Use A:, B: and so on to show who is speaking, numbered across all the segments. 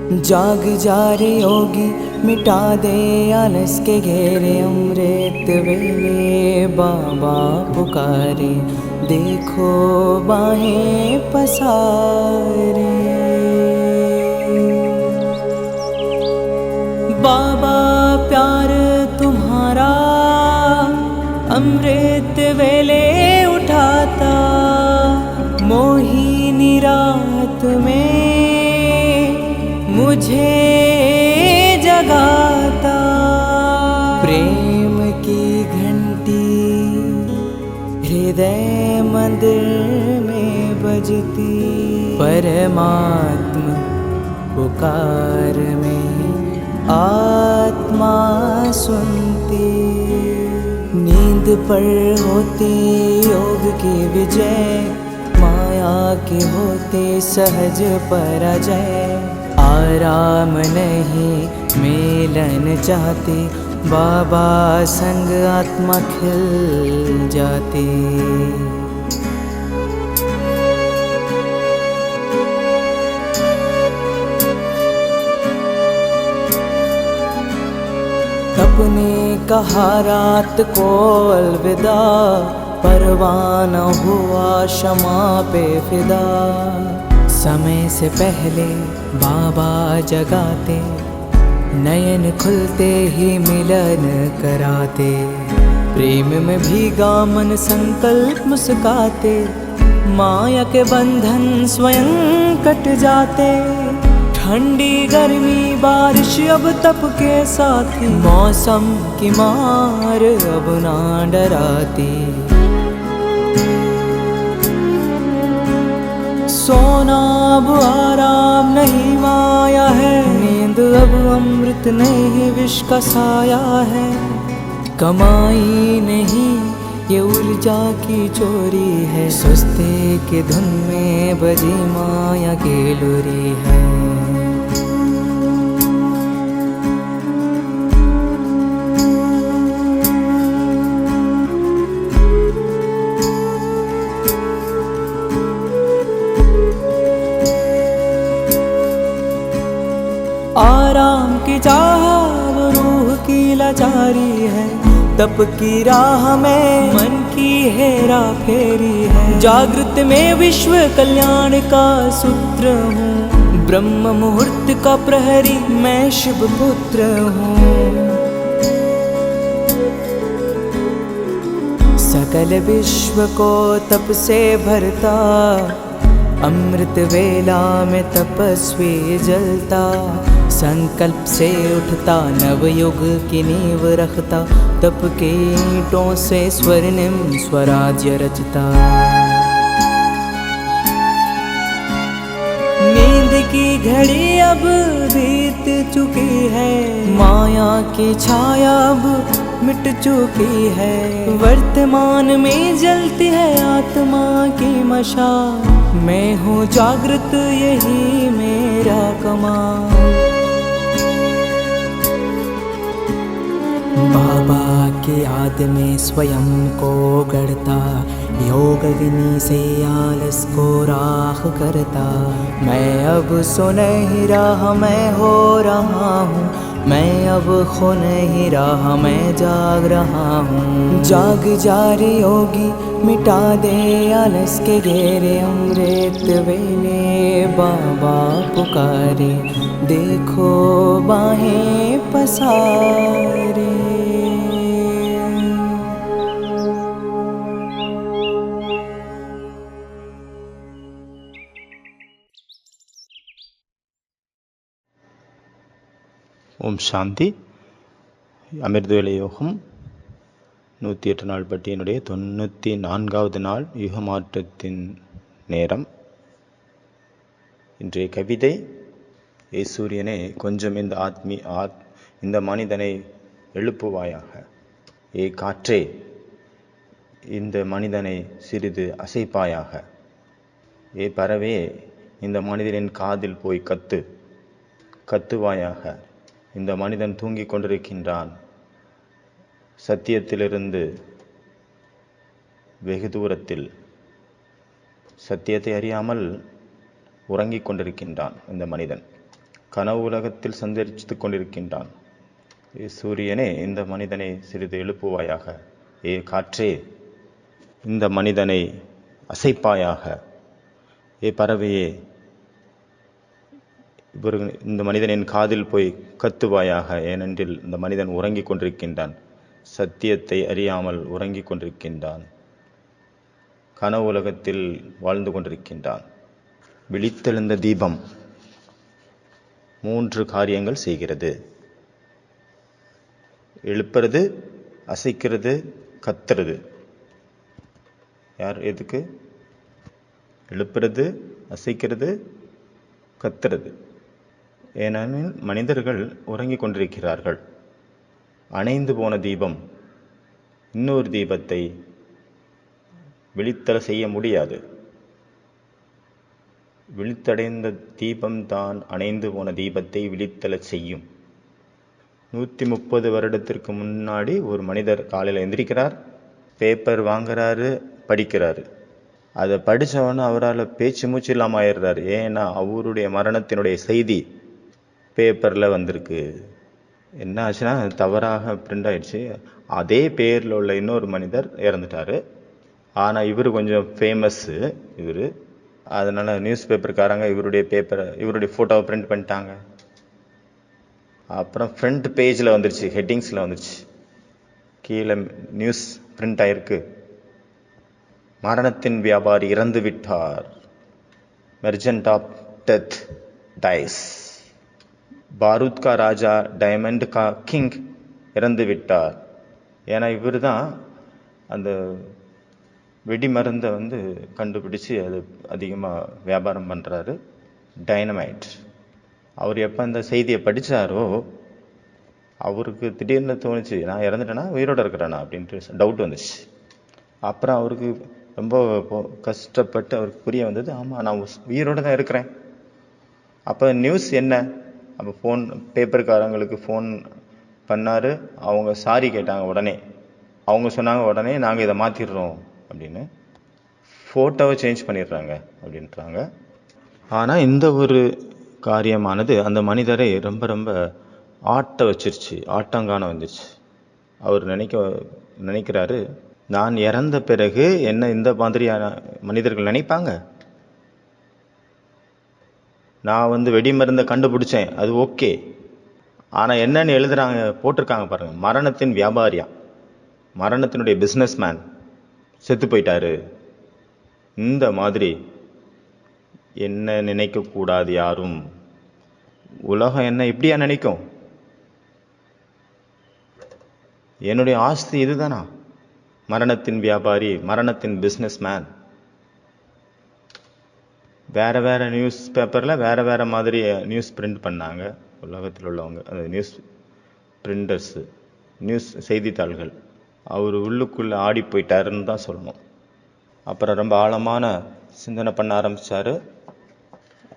A: जाग जा रे योगी, मिटा दे आलस के घेरे। अमृत वेले बाबा पुकारे, देखो बाहें पसारे। बाबा प्यार तुम्हारा अमृत वेले उठाता, मोहिनी रात में मुझे जगाता। प्रेम की घंटी हृदय मंदिर में बजती, परमात्मा पुकार में आत्मा सुनती। नींद पर होती योग की विजय, माया के होते सहज पराजय। आराम नहीं मिलन चाहती, बाबा संग आत्मा खिल जाती। अपने कहा रात को अलविदा, परवाना हुआ क्षमा पे फिदा। समय से पहले बाबा जगाते, नयन खुलते ही मिलन कराते। प्रेम में भीगा मन संकल्प मुस्काते, माया के बंधन स्वयं कट जाते। ठंडी गर्मी बारिश अब तप के साथी, मौसम की मार अब ना डराती। सोना अब आराम नहीं माया है, नींद अब अमृत नहीं विष का साया है। कमाई नहीं ये ऊर्जा की चोरी है, सुस्ती की धुन में बजी माया की लुरी है। आराम की चाह वो रूह की लाचारी है, तप की राह में मन की हेरा फेरी है। जागृत में विश्व कल्याण का सूत्र हूँ, ब्रह्म मुहूर्त का प्रहरी मैं शिव पुत्र हूँ। सकल विश्व को तप से भरता, अमृत वेला में तपस्वी जलता। संकल्प से उठता नवयुग की नींव रखता, तप के ईंटों से स्वर्णिम स्वराज्य रचता। नींद की घड़ी अब बीत चुकी है, माया की छाया अब मिट चुकी है। वर्तमान में जलती है आत्मा की मशाल, मैं हूँ जागृत यही मेरा कमाल। बाबा की याद में स्वयं को गढ़ता, योग अग्नि से आलस को राख करता। मैं अब सुनहरी राह मैं हो रहा हूँ, मैं अब खो नहीं रहा मैं जाग रहा हूँ। जाग जा रे योगी, मिटा दे आलस के घेरे। अमृत वेले बाबा पुकारे, देखो बाहें पसारे।
B: ஓம் சாந்தி. அமிர்தவேளை யோகம் 108 நாள் பட்டியனுடைய 94வது நாள் யுக மாற்றத்தின் நேரம். இன்றைய கவிதை: ஏ சூரியனே, கொஞ்சம் இந்த மனிதனை எழுப்புவாயாக. ஏ காற்றே, இந்த மனிதனை சிறிது அசைப்பாயாக. ஏ பறவையே, இந்த மனிதனின் காதில் போய் கத்துவாயாக. இந்த மனிதன் தூங்கிக் கொண்டிருக்கின்றான், சத்தியத்திலிருந்து வெகு தூரத்தில். சத்தியத்தை அறியாமல் உறங்கிக் கொண்டிருக்கின்றான் இந்த மனிதன். கனவு உலகத்தில் சந்தரித்துக் கொண்டிருக்கின்றான். ஏ சூரியனே, இந்த மனிதனை சிறிது எழுப்புவாயாக. ஏ காற்றே, இந்த மனிதனை அசைப்பாயாக. ஏ பறவையே, இந்த மனிதனின் காதில் போய் கத்துவாயாக. ஏனென்றில் இந்த மனிதன் உறங்கிக் கொண்டிருக்கின்றான், சத்தியத்தை அறியாமல் உறங்கிக் கொண்டிருக்கின்றான், கனவு உலகத்தில் வாழ்ந்து கொண்டிருக்கின்றான். விழித்தெழுந்த தீபம் 3 காரியங்கள் செய்கிறது: எழுப்புறது, அசைக்கிறது, கத்துறது. யார் எதுக்கு? எழுப்புறது, அசைக்கிறது, கத்துறது. ஏனெனில் மனிதர்கள் உறங்கிக் கொண்டிருக்கிறார்கள். அணைந்து போன தீபம் இன்னொரு தீபத்தை விழித்தல செய்ய முடியாது. விழித்தடைந்த தீபம்தான் அணைந்து போன தீபத்தை விழித்தல செய்யும். 130 வருடத்திற்கு முன்னாடி ஒரு மனிதர் காலையில் எந்திரிக்கிறார், பேப்பர் வாங்குறாரு, படிக்கிறாரு. அதை படித்தவொன்னே அவரால் பேச்சு மூச்சு இல்லாமல் ஆயிடுறாரு. ஏன்னா அவருடைய மரணத்தினுடைய செய்தி பேப்பரில் வந்திருக்கு. என்ன ஆச்சுன்னா, தவறாக பிரிண்ட் ஆயிடுச்சு. அதே பேரில் உள்ள இன்னொரு மனிதர் இறந்துட்டார். ஆனால் இவர் கொஞ்சம் ஃபேமஸ்ஸு இவர். அதனால் நியூஸ் பேப்பர்காரங்க இவருடைய ஃபோட்டோவை பிரிண்ட் பண்ணிட்டாங்க. அப்புறம் ஃப்ரண்ட் பேஜில் வந்துருச்சு, ஹெட்டிங்ஸில் வந்துருச்சு. கீழே நியூஸ் பிரிண்ட் ஆயிருக்கு: மரணத்தின் வியாபாரி இறந்து விட்டார், மெர்ஜென்ட் ஆஃப் டெத் டைஸ். பாரூத் கா ராஜா, டைமண்ட் கா கிங் இறந்து விட்டார். ஏன்னா இவர் தான் அந்த வெடி மருந்தை கண்டுபிடிச்சு அது அதிகமாக வியாபாரம் பண்ணுறாரு, டைனமைட். அவர் எப்போ அந்த செய்தியை படித்தாரோ அவருக்கு திடீர்னு தோணுச்சு, நான் இறந்துட்டேனா உயிரோடு இருக்கிறேனா அப்படின்ட்டு டவுட் வந்துச்சு. அப்புறம் அவருக்கு ரொம்ப கஷ்டப்பட்டு அவருக்கு புரிய வந்தது, ஆமாம் நான் உயிரோடு தான் இருக்கிறேன். அப்போ நியூஸ் என்ன? அப்போ பேப்பர்காரங்களுக்கு ஃபோன் பண்ணார். அவங்க சாரி கேட்டாங்க. உடனே அவங்க சொன்னாங்க, உடனே நாங்கள் இதை மாற்றிடுறோம் அப்படின்னு, ஃபோட்டோவை சேஞ்ச் பண்ணிடுறாங்க அப்படின்றாங்க. ஆனால் இந்த ஒரு காரியமானது அந்த மனிதரை ரொம்ப ரொம்ப ஆட்ட வச்சிருச்சு, ஆட்டங்கான வந்துருச்சு. அவர் நினைக்கிறாரு, நான் இறந்த பிறகு என்ன இந்த மாதிரியான மனிதர்கள் நினைப்பாங்க? நான் வெடி மருந்தை கண்டுபிடிச்சேன், அது ஓகே. ஆனால் என்னன்னு எழுதுறாங்க, போட்டிருக்காங்க பாருங்க, மரணத்தின் வியாபாரியா, மரணத்தினுடைய பிஸ்னஸ் மேன் செத்து போயிட்டாரு. இந்த மாதிரி என்ன நினைக்கக்கூடாது யாரும். உலகம் என்ன இப்படியா நினைக்கும்? என்னுடைய ஆஸ்தி இதுதானா? மரணத்தின் வியாபாரி, மரணத்தின் பிஸ்னஸ் மேன். வேற வேற நியூஸ் பேப்பரில் வேற வேற மாதிரி நியூஸ் பிரிண்ட் பண்ணாங்க உலகத்தில் உள்ளவங்க, அந்த நியூஸ் பிரிண்டர்ஸு, நியூஸ் செய்தித்தாள்கள். அவர் உள்ளுக்குள்ளே ஆடி போயிட்டாருன்னு தான் சொல்லணும். அப்புறம் ரொம்ப ஆழமான சிந்தனை பண்ண ஆரம்பித்தார்.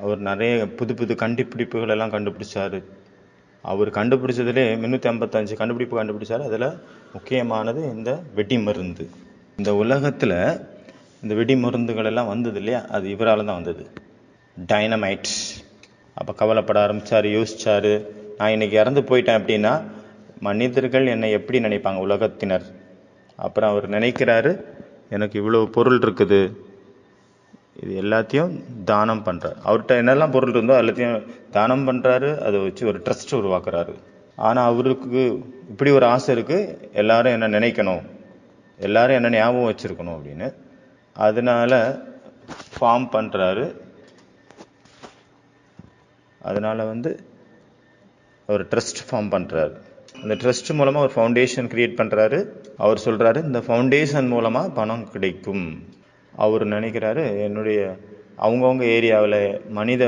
B: அவர் நிறைய புது புது கண்டுபிடிப்புகள் எல்லாம் கண்டுபிடிச்சார். அவர் கண்டுபிடிச்சதுலே 355 கண்டுபிடிப்பு கண்டுபிடிச்சார். அதில் முக்கியமானது இந்த வெடி மருந்து. இந்த உலகத்தில் இந்த வெடி மருந்துகள் எல்லாம் வந்தது இல்லையா, அது இவரால் தான் வந்தது, டைனமைட். அப்போ கவலைப்பட ஆரம்பித்தார், யோசித்தார், நான் இன்னைக்கு இறந்து போயிட்டேன் அப்படின்னா மனிதர்கள் என்னை எப்படி நினைப்பாங்க, உலகத்தினர். அப்புறம் அவர் நினைக்கிறாரு, எனக்கு இவ்வளோ பொருள் இருக்குது, இது எல்லாத்தையும் தானம் பண்ணுறாரு. அவர்கிட்ட என்னெல்லாம் பொருள் இருந்தோ எல்லாத்தையும் தானம் பண்ணுறாரு. அதை வச்சு ஒரு ட்ரஸ்ட் உருவாக்குறாரு. ஆனால் அவருக்கு இப்படி ஒரு ஆசை இருக்குது, எல்லாரும் என்ன நினைக்கணும், எல்லாரும் என்ன ஞாபகம் வச்சுருக்கணும் அப்படின்னு. அதனால ஃபார்ம் பண்ணுறாரு. அதனால் ஒரு ட்ரஸ்ட் ஃபார்ம் பண்ணுறாரு. அந்த ட்ரஸ்ட் மூலமாக ஒரு ஃபவுண்டேஷன் கிரியேட் பண்ணுறாரு. அவர் சொல்கிறாரு, இந்த ஃபவுண்டேஷன் மூலமாக பணம் கிடைக்கும். அவர் நினைக்கிறாரு, என்னுடைய அவங்கவுங்க ஏரியாவில் மனித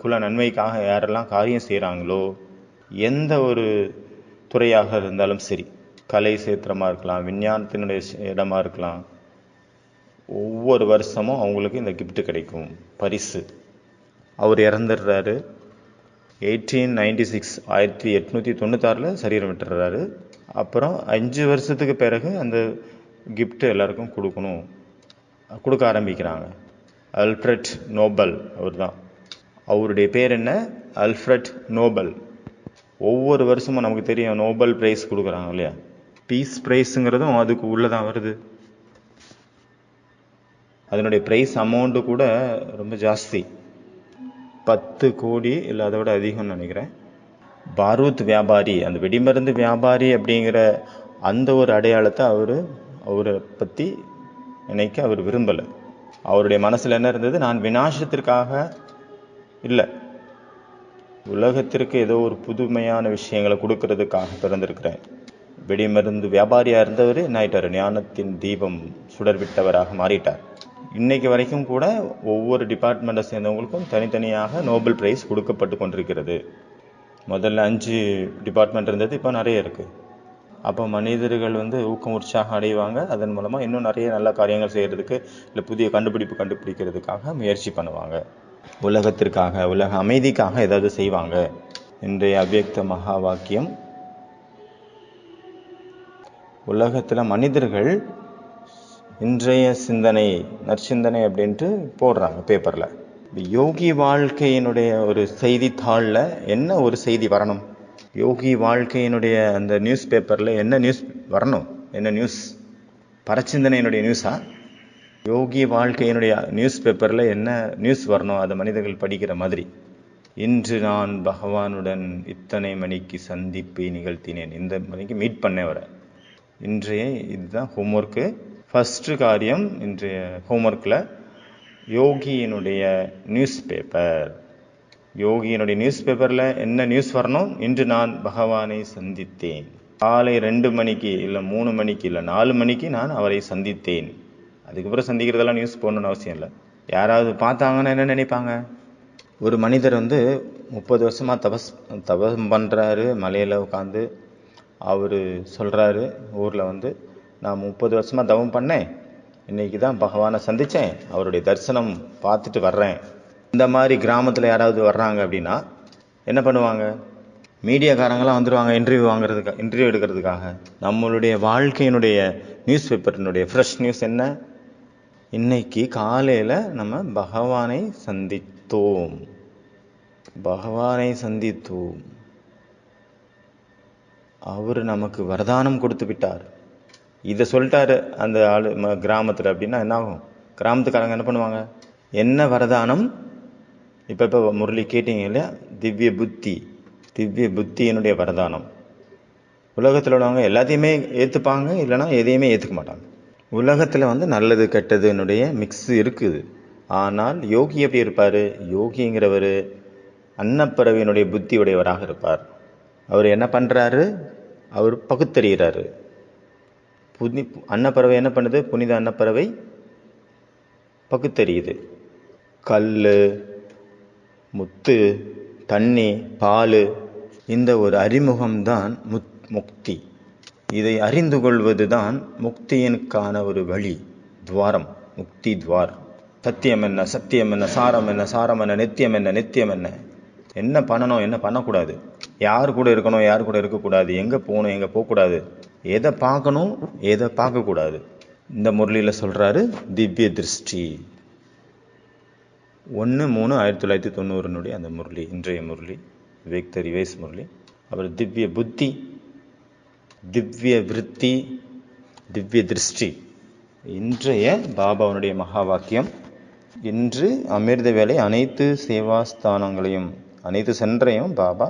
B: குல நன்மைக்காக யாரெல்லாம் காரியம் செய்கிறாங்களோ, எந்த ஒரு துறையாக இருந்தாலும் சரி, கலை சேத்திரமாக இருக்கலாம், விஞ்ஞானத்தினுடைய இடமா இருக்கலாம், ஒவ்வொரு வருஷமும் அவங்களுக்கு இந்த கிஃப்ட் கிடைக்கும், பரிசு. அவர் இறந்துடுறாரு 1896, 1896 சரீரம் விட்டுறாரு. அப்புறம் 5 வருஷத்துக்கு பிறகு அந்த கிஃப்ட் எல்லாருக்கும் கொடுக்க ஆரம்பிக்கிறாங்க. ஆல்ஃபிரட் நோபல் அவர் தான். அவருடைய பேர் என்ன? அல்ஃப்ரெட் நோபல். ஒவ்வொரு வருஷமும் நமக்கு தெரியும் நோபல் பிரைஸ் கொடுக்குறாங்க இல்லையா, பீஸ் பிரைஸுங்கிறதும் அதுக்கு உள்ளதான் வருது. அதனுடைய பிரைஸ் அமௌண்ட்டு கூட ரொம்ப ஜாஸ்தி, 10 கோடி இல்லை அதை விட அதிகம்னு நினைக்கிறேன். பாரூத் வியாபாரி, அந்த வெடிமருந்து வியாபாரி அப்படிங்கிற அந்த ஒரு அடையாளத்தை அவரை பற்றி நினைக்க அவர் விரும்பலை. அவருடைய மனசில் என்ன இருந்தது, நான் விநாசத்திற்காக இல்லை, உலகத்திற்கு ஏதோ ஒரு புதுமையான விஷயங்களை கொடுக்கறதுக்காக பிறந்திருக்கிறேன். வெடிமருந்து வியாபாரியாக இருந்தவர் என்ன ஆயிட்டார், ஞானத்தின் தீபம் சுடர்விட்டவராக மாறிட்டார். இன்னைக்கு வரைக்கும் கூட ஒவ்வொரு டிபார்ட்மெண்ட்டை சேர்ந்தவங்களுக்கும் தனித்தனியாக நோபல் பிரைஸ் கொடுக்கப்பட்டு கொண்டிருக்கிறது. முதல்ல 5 டிபார்ட்மெண்ட் இருந்தது, இப்போ நிறைய இருக்குது. அப்போ மனிதர்கள் ஊக்கம் உற்சாகம் அடைவாங்க, அதன் மூலமாக இன்னும் நிறைய நல்ல காரியங்கள் செய்கிறதுக்கு இல்லை புதிய கண்டுபிடிக்கிறதுக்காக முயற்சி பண்ணுவாங்க, உலகத்திற்காக, உலக அமைதிக்காக ஏதாவது செய்வாங்க. இன்றைய அவ்யக்த மகா வாக்கியம், உலகத்தில் மனிதர்கள் இன்றைய சிந்தனை நற்சிந்தனை அப்படின்ட்டு போடுறாங்க பேப்பரில். யோகி வாழ்க்கையினுடைய ஒரு செய்தித்தாளில் என்ன ஒரு செய்தி வரணும், யோகி வாழ்க்கையினுடைய அந்த நியூஸ் பேப்பரில் என்ன நியூஸ் வரணும், என்ன நியூஸ், பரச்சிந்தனையினுடைய நியூஸா, யோகி வாழ்க்கையினுடைய நியூஸ் பேப்பரில் என்ன நியூஸ் வரணும், அதை மனிதர்கள் படிக்கிற மாதிரி. இன்று நான் பகவானுடன் இத்தனை மணிக்கு சந்திப்பை நிகழ்த்தினேன், இந்த மணிக்கு மீட் பண்ணேன் வர. இன்றைய இதுதான் ஹோம்ஒர்க்கு. ஃபஸ்ட்டு காரியம் இன்றைய ஹோம்ஒர்க்கில் யோகியினுடைய நியூஸ் பேப்பர். யோகியினுடைய நியூஸ் பேப்பரில் என்ன நியூஸ் வரணும், இன்று நான் பகவானை சந்தித்தேன், காலை 2 மணிக்கு இல்லை 3 மணிக்கு இல்லை 4 மணிக்கு நான் அவரை சந்தித்தேன். அதுக்கப்புறம் சந்திக்கிறதெல்லாம் நியூஸ் போடணும்னு அவசியம் இல்லை. யாராவது பார்த்தாங்கன்னா என்ன நினைப்பாங்க, ஒரு மனிதர் 30 வருஷமாக தபம் பண்ணுறாரு, மலையில் உட்காந்து அவர் சொல்கிறாரு ஊரில் நான் 30 வருஷமாக தவம் பண்ணேன், இன்றைக்கி தான் பகவானை சந்தித்தேன், அவருடைய தரிசனம் பார்த்துட்டு வர்றேன். இந்த மாதிரி கிராமத்தில் யாராவது வர்றாங்க அப்படின்னா என்ன பண்ணுவாங்க, மீடியாக்காரங்களாம் வந்துடுவாங்க இன்டர்வியூ எடுக்கிறதுக்காக. நம்மளுடைய வாழ்க்கையினுடைய நியூஸ் பேப்பரினுடைய ஃப்ரெஷ் நியூஸ் என்ன, இன்னைக்கு காலையில் நம்ம பகவானை சந்தித்தோம், அவர் நமக்கு வரதானம் கொடுத்து விட்டார், இதை சொல்லிட்டாரு அந்த ஆள் கிராமத்தில் அப்படின்னா என்ன ஆகும், கிராமத்துக்காரங்க என்ன பண்ணுவாங்க, என்ன வரதானம், இப்போ முரளி கேட்டீங்க இல்லையா, திவ்ய புத்தியினுடைய வரதானம். உலகத்தில் உள்ளவங்க எல்லாத்தையுமே ஏற்றுப்பாங்க, இல்லைனா எதையுமே ஏற்றுக்க மாட்டாங்க. உலகத்தில் நல்லது கெட்டதுனுடைய மிக்ஸ் இருக்குது. ஆனால் யோகி எப்படி இருப்பார், யோகிங்கிறவர் அன்னப்பறவையினுடைய புத்தி உடையவராக இருப்பார். அவர் என்ன பண்ணுறாரு, அவர் பகுத்தறிகிறாரு. அன்னப்பறவை என்ன பண்ணுது, புனித அன்னப்பறவை பகுத்தறியுது. கல், முத்து, தண்ணி, பால், இந்த ஒரு அறிமுகம்தான் முக்தி. இதை அறிந்து கொள்வது தான் முக்தியினுக்கான ஒரு வழி, துவாரம், முக்தி துவாரம். சத்தியம் என்ன, சாரம் என்ன, சாரம் என்ன, நித்தியம் என்ன, நித்தியம் என்ன, என்ன பண்ணணும், என்ன பண்ணக்கூடாது, யார் கூட இருக்கணும், யார் கூட இருக்கக்கூடாது, எங்கே போகணும், எங்கே போகக்கூடாது, எதை பார்க்கணும், எதை பார்க்கக்கூடாது. இந்த முரளியில் சொல்கிறாரு திவ்ய திருஷ்டி. 1/3/1990 அந்த முரளி, இன்றைய முரளி, விவேக் ரிவைஸ் முரளி. அவர் திவ்ய புத்தி, திவ்ய விருத்தி, திவ்ய திருஷ்டி. இன்றைய பாபாவுடைய மகா வாக்கியம். இன்று அமிர்த வேலை அனைத்து சேவாஸ்தானங்களையும், அனைத்து சென்றையும் பாபா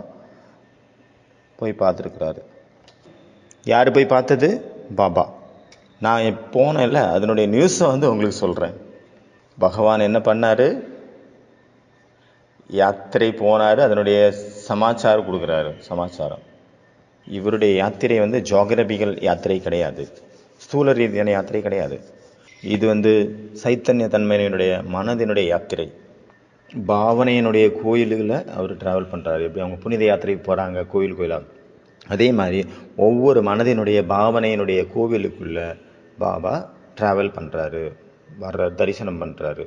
B: போய் பார்த்துருக்கிறாரு. யார் போய் பார்த்தது, பாபா. நான் போனேன்ல, அதனுடைய நியூஸை உங்களுக்கு சொல்கிறேன். பகவான் என்ன பண்ணார், யாத்திரை போனார், அதனுடைய சமாச்சாரம் கொடுக்குறாரு. சமாச்சாரம், இவருடைய யாத்திரை ஜியோகிராபிக்கல் யாத்திரை கிடையாது, ஸ்தூல ரீதியான யாத்திரை கிடையாது. இது சைத்தன்ய தன்மையினுடைய மனதினுடைய யாத்திரை. பாவனையினுடைய கோயில்களை அவர் ட்ராவல் பண்ணுறாரு. எப்படி அவங்க புனித யாத்திரைக்கு போகிறாங்க கோயிலாக, அதே மாதிரி ஒவ்வொரு மனதினுடைய பாவனையினுடைய கோவிலுக்குள்ளே பாபா ட்ராவல் பண்ணுறாரு, தரிசனம் பண்ணுறாரு.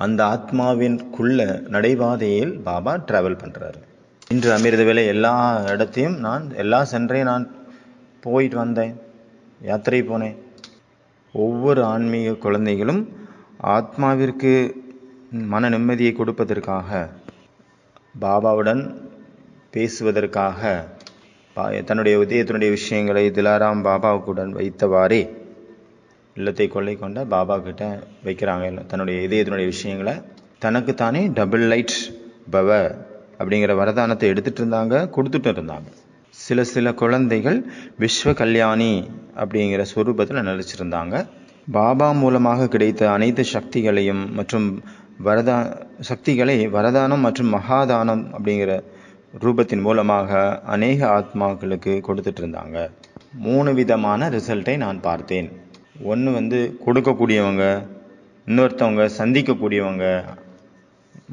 B: அந்த ஆத்மாவிற்குள்ள நடைபாதையில் பாபா ட்ராவல் பண்ணுறாரு. இன்று அமிர்த வேலை எல்லா இடத்தையும் எல்லா சென்றையும் நான் போயிட்டு வந்தேன், யாத்திரை போனேன். ஒவ்வொரு ஆன்மீக குழந்தைகளும் ஆத்மாவிற்கு மன நிம்மதியை கொடுப்பதற்காக பாபாவுடன் பேசுவதற்காக தன்னுடைய இதயத்தினுடைய விஷயங்களை திலாராம் பாபாவுக்குடன் வைத்தவாறே இல்லத்தை கொள்ளை கொண்ட பாபா கிட்ட வைக்கிறாங்க. தன்னுடைய இதயத்தினுடைய விஷயங்களை தனக்குத்தானே டபுள் லைட் பவ அப்படிங்கிற வரதானத்தை எடுத்துட்டு இருந்தாங்க, கொடுத்துட்டு இருந்தாங்க. சில குழந்தைகள் விஸ்வ கல்யாணி அப்படிங்கிற ஸ்வரூபத்தில் நினைச்சிருந்தாங்க. பாபா மூலமாக கிடைத்த அனைத்து சக்திகளையும் மற்றும் சக்திகளை வரதானம் மற்றும் மகாதானம் அப்படிங்கிற ரூபத்தின் மூலமாக அநேக ஆத்மாக்களுக்கு கொடுத்துட்டு இருந்தாங்க. 3 விதமான ரிசல்ட்டை நான் பார்த்தேன். ஒன்று கொடுக்கக்கூடியவங்க, இன்னொருத்தவங்க சந்திக்கக்கூடியவங்க,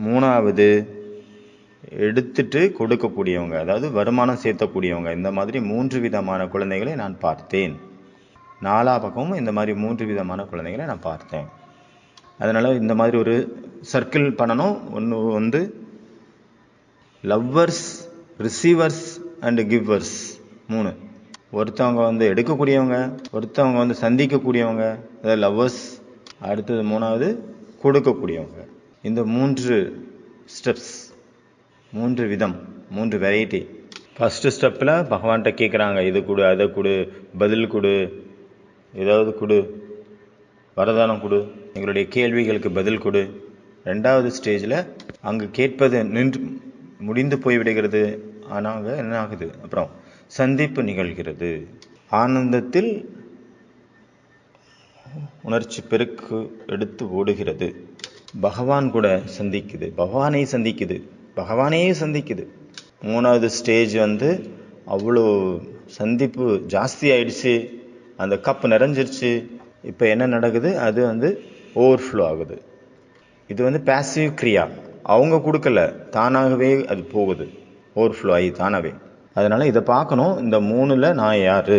B: 3வது எடுத்துட்டு கொடுக்கக்கூடியவங்க, அதாவது வருமானம் சேர்த்தக்கூடியவங்க. இந்த மாதிரி 3 விதமான குழந்தைகளை நான் பார்த்தேன். 4 பக்கமும் இந்த மாதிரி 3 விதமான குழந்தைகளை நான் பார்த்தேன். அதனால் இந்த மாதிரி ஒரு சர்க்கிள் பண்ணணும். ஒன்று லவ்வர்ஸ், ரிசீவர்ஸ் அண்ட் கிவ்வர்ஸ். 3. ஒருத்தவங்க எடுக்கக்கூடியவங்க, ஒருத்தவங்க சந்திக்கக்கூடியவங்க, அதாவது லவ்வர்ஸ். அடுத்தது 3வது கொடுக்கக்கூடியவங்க. இந்த 3 ஸ்டெப்ஸ், 3 விதம், 3 வெரைட்டி. ஃபஸ்ட்டு ஸ்டெப்பில் பகவான்கிட்ட கேட்குறாங்க, இது கொடு, அதை கொடு, பதில் கொடு, ஏதாவது கொடு, வரதானம் கொடு, எங்களுடைய கேள்விகளுக்கு பதில் கொடு. 2வது ஸ்டேஜில் அங்கு கேட்பது முடிந்து போய்விடுகிறது. ஆனால் என்ன ஆகுது, அப்புறம் சந்திப்பு நிகழ்கிறது. ஆனந்தத்தில் உணர்ச்சி பெருக்கு எடுத்து ஓடுகிறது. பகவான் கூட சந்திக்குது, பகவானே சந்திக்குது. 3வது ஸ்டேஜ் அவ்வளோ சந்திப்பு ஜாஸ்தி ஆயிடுச்சு, அந்த கப் நிறைஞ்சிருச்சு. இப்போ என்ன நடக்குது, அது ஓவர்ஃப்ளோ ஆகுது. இது பேசிவ் கிரியா, அவங்க கொடுக்கல, தானாகவே அது போகுது, ஓவர்ஃப்ளோ ஆகி தானாகவே. அதனால் இதை பார்க்கணும். இந்த 3ல் நான் யார்,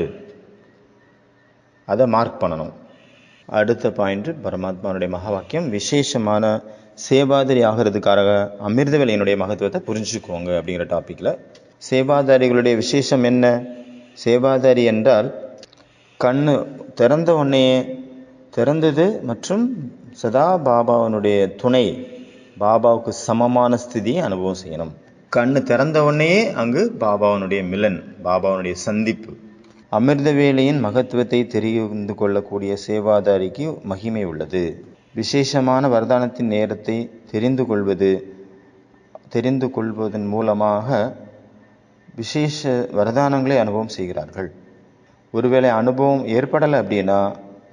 B: அதை மார்க் பண்ணணும். அடுத்த பாயிண்ட் பரமாத்மாவுடைய மகா வாக்கியம், விசேஷமான சேவாதாரி ஆகிறதுக்காக அமிர்த வேலையினுடைய மகத்துவத்தை புரிஞ்சுக்கோங்க அப்படிங்கிற டாப்பிக்கில். சேவாதாரிகளுடைய விசேஷம் என்ன? சேவாதாரி என்றால் கண்ணு திறந்த உடனே திறந்தது மற்றும் சதா பாபாவனுடைய துணை, பாபாவுக்கு சமமான ஸ்திதியை அனுபவம் செய்யணும். கண்ணு திறந்த உடனே அங்கு பாபாவனுடைய மிலன், பாபாவனுடைய சந்திப்பு. அமிர்த வேலையின் மகத்துவத்தை தெரிந்து கொள்ளக்கூடிய சேவாதாரிக்கு மகிமை உள்ளது. விசேஷமான வரதானத்தின் நேரத்தை தெரிந்து கொள்வதன் மூலமாக விசேஷ வரதானங்களை அனுபவம் செய்கிறார்கள். ஒருவேளை அனுபவம் ஏற்படலை அப்படின்னா,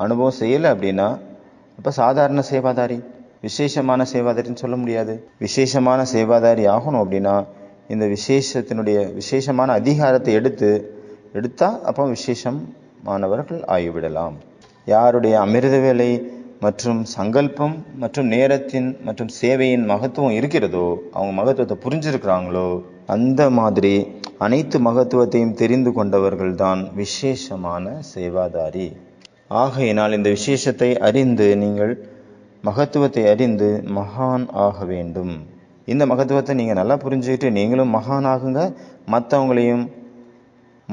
B: அனுபவம் செய்யலை அப்படின்னா, அப்போ சாதாரண சேவாதாரி, விசேஷமான சேவாதாரின்னு சொல்ல முடியாது. விசேஷமான சேவாதாரி ஆகணும் அப்படின்னா இந்த விசேஷமான அதிகாரத்தை எடுத்தால் அப்போ விசேஷமானவர்கள் ஆகிவிடலாம். யாருடைய அமிர்த வேலை மற்றும் சங்கல்பம் மற்றும் நேரத்தின் மற்றும் சேவையின் மகத்துவம் இருக்கிறதோ, அவங்க மகத்துவத்தை புரிஞ்சிருக்கிறாங்களோ, அந்த மாதிரி அனைத்து மகத்துவத்தையும் தெரிந்து கொண்டவர்கள் தான் விசேஷமான சேவாதாரி. ஆகையினால் இந்த விசேஷத்தை அறிந்து நீங்கள் மகத்துவத்தை அறிந்து மகான் ஆக வேண்டும். இந்த மகத்துவத்தை நீங்கள் நல்லா புரிஞ்சுக்கிட்டு நீங்களும் மகான் ஆகுங்க.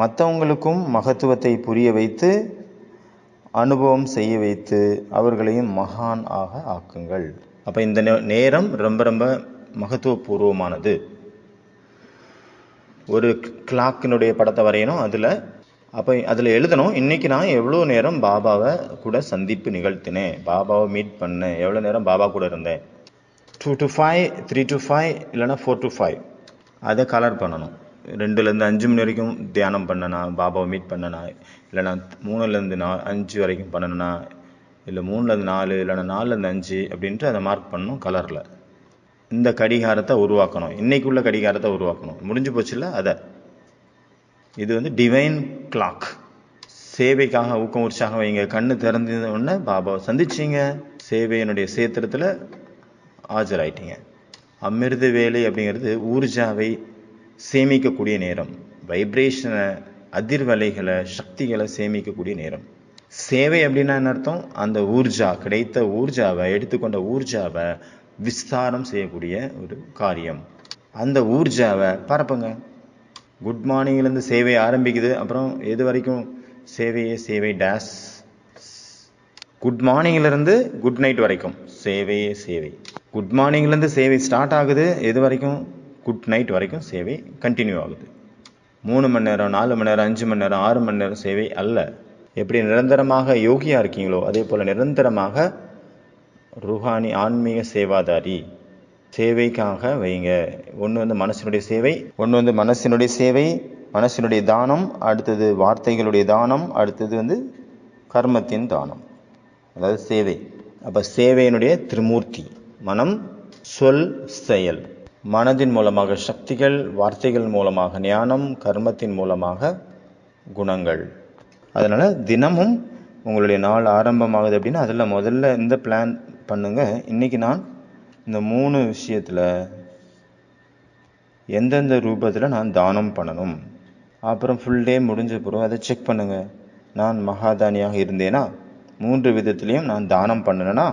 B: மற்றவங்களுக்கும் மகத்துவத்தை புரிய வைத்து அனுபவம் செய்ய வைத்து அவர்களையும் மகான் ஆக ஆக்குங்கள். அப்போ இந்த நேரம் ரொம்ப ரொம்ப மகத்துவபூர்வமானது. ஒரு கிளாக்கினுடைய படத்தை வரையணும், அதில் எழுதணும், இன்னைக்கு நான் எவ்வளோ நேரம் பாபாவை கூட சந்திப்பு நிகழ்த்தினேன், பாபாவை மீட் பண்ணேன், எவ்வளோ நேரம் பாபா கூட இருந்தேன். 2 to 5, 3 to 5, இல்லைனா 4 to 5 அதை கலர் பண்ணணும். 2லேருந்து 5 மணி வரைக்கும் தியானம் பண்ணனா, பாபாவை மீட் பண்ணனா, இல்லைனா 3லேருந்து 5 வரைக்கும் பண்ணனா, இல்லை 3லேருந்து 4, இல்லைனா 4லேருந்து 5 அப்படின்ட்டு அதை மார்க் பண்ணணும் கலரில். இந்த கடிகாரத்தை உருவாக்கணும், இன்னைக்குள்ள கடிகாரத்தை உருவாக்கணும். முடிஞ்சு போச்சுல்ல அதை. இது டிவைன் கிளாக். சேவைக்காக ஊக்கம் உற்சாகம் வைங்க. கண்ணு திறந்த உடனே பாபாவை சந்திச்சிங்க, சேவையினுடைய சேத்திரத்தில் ஆஜராயிட்டீங்க. அமிர்த வேலை அப்படிங்கிறது ஊர்ஜாவை சேமிக்கக்கூடிய நேரம், வைப்ரேஷனை, அதிர்வலைகளை, சக்திகளை சேமிக்கக்கூடிய நேரம். சேவை அப்படின்னா என்ன அர்த்தம்? அந்த கிடைத்த ஊர்ஜாவை, எடுத்துக்கொண்ட ஊர்ஜாவை விஸ்தாரம் செய்யக்கூடிய ஒரு காரியம். அந்த ஊர்ஜாவை பரப்புங்க. குட் மார்னிங்லேருந்து சேவை ஆரம்பிக்குது, அப்புறம் எது வரைக்கும் சேவை டேஷ். குட் மார்னிங்லேருந்து குட் நைட் வரைக்கும் சேவை. குட் மார்னிங்லேருந்து சேவை ஸ்டார்ட் ஆகுது, எது வரைக்கும்? குட் நைட் வரைக்கும் சேவை கண்டினியூ ஆகுது. 3 மணி நேரம், 4 மணி நேரம், 5 மணி நேரம், 6 மணி நேரம் சேவை அல்ல. எப்படி நிரந்தரமாக யோகியா இருக்கீங்களோ அதே போல் நிரந்தரமாக ருஹானி ஆன்மீக சேவாதாரி சேவைக்காக வைங்க. ஒன்று மனசினுடைய சேவை, ஒன்று மனசினுடைய சேவை, மனசினுடைய தானம், அடுத்தது வார்த்தைகளுடைய தானம், அடுத்தது கர்மத்தின் தானம், அதாவது சேவை. அப்போ சேவையினுடைய திருமூர்த்தி மனம், சொல், செயல். மனதின் மூலமாக சக்திகள், வார்த்தைகள் மூலமாக ஞானம், கர்மத்தின் மூலமாக குணங்கள். அதனால் தினமும் உங்களுடைய நாள் ஆரம்பமாகுது அப்படின்னா அதில் முதல்ல இந்த பிளான் பண்ணுங்க. இன்றைக்கி நான் இந்த 3 விஷயத்தில் எந்தெந்த ரூபத்தில் நான் தானம் பண்ணணும். அப்புறம் ஃபுல் டே முடிஞ்ச பிறகு அதை செக் பண்ணுங்கள். நான் மகாதானியாக இருந்தேனா, 3 விதத்துலேயும் நான் தானம் பண்ணினேன்னா.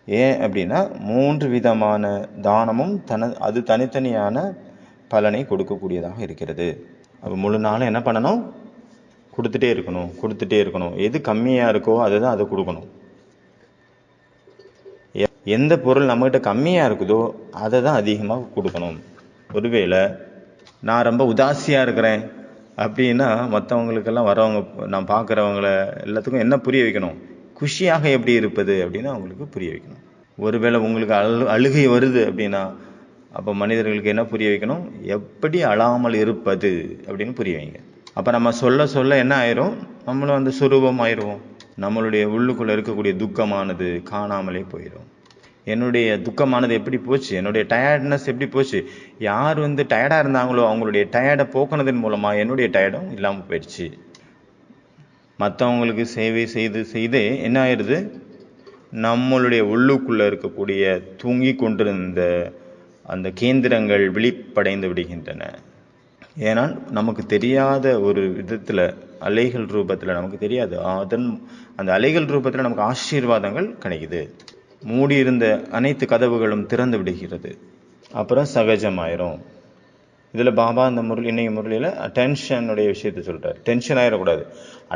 B: ஏன் அப்படின்னா 3 விதமான தானமும் அது தனித்தனியான பலனை கொடுக்கக்கூடியதாக இருக்கிறது. அப்போ முழு நாளும் என்ன பண்ணணும்? கொடுத்துட்டே இருக்கணும். எது கம்மியாக இருக்கோ அதுதான் அதை கொடுக்கணும். எந்த பொருள் நம்மகிட்ட கம்மியாக இருக்குதோ அதை தான் அதிகமாக கொடுக்கணும். ஒருவேளை நான் ரொம்ப உதாசியாக இருக்கிறேன் அப்படின்னா மற்றவங்களுக்கெல்லாம் வரவங்க, நான் பார்க்குறவங்கள எல்லாத்துக்கும் என்ன புரிய வைக்கணும்? குஷியாக எப்படி இருப்பது அப்படின்னு அவங்களுக்கு புரிய வைக்கணும். ஒருவேளை உங்களுக்கு அழுகை வருது அப்படின்னா அப்போ மனிதர்களுக்கு என்ன புரிய வைக்கணும்? எப்படி அழாமல் இருப்பது அப்படின்னு புரிய வைங்க. அப்போ நம்ம சொல்ல என்ன ஆயிரும்? நம்மளும் சுரூபம் ஆயிடுவோம். நம்மளுடைய உள்ளுக்குள்ளே இருக்கக்கூடிய துக்கமானது காணாமலே போயிடும். என்னுடைய துக்கமானது எப்படி போச்சு? என்னுடைய டயர்ட்னஸ் எப்படி போச்சு? யார் டயர்டாக இருந்தாங்களோ அவங்களுடைய டயர்டை போக்குனதன் மூலமாக என்னுடைய டயர்டும் இல்லாமல் போயிடுச்சு. மற்றவங்களுக்கு சேவை செய்து என்ன ஆயிடுது? நம்மளுடைய உள்ளுக்குள்ளே இருக்கக்கூடிய தூங்கி கொண்டிருந்த அந்த கேந்திரங்கள் விழிப்படைந்து விடுகின்றன. ஏனால் நமக்கு தெரியாத ஒரு விதத்தில் அலைகள் ரூபத்தில் நமக்கு தெரியாது, அந்த அலைகள் ரூபத்தில் நமக்கு ஆசீர்வாதங்கள் கிடைக்குது. மூடியிருந்த அனைத்து கதவுகளும் திறந்து விடுகிறது. அப்புறம் சகஜமாயிரும். இதில் பாபா இந்த இன்னைக்கு முரளியில் அட்டென்ஷனுடைய விஷயத்தை சொல்கிறார். டென்ஷன் ஆகிடக்கூடாது.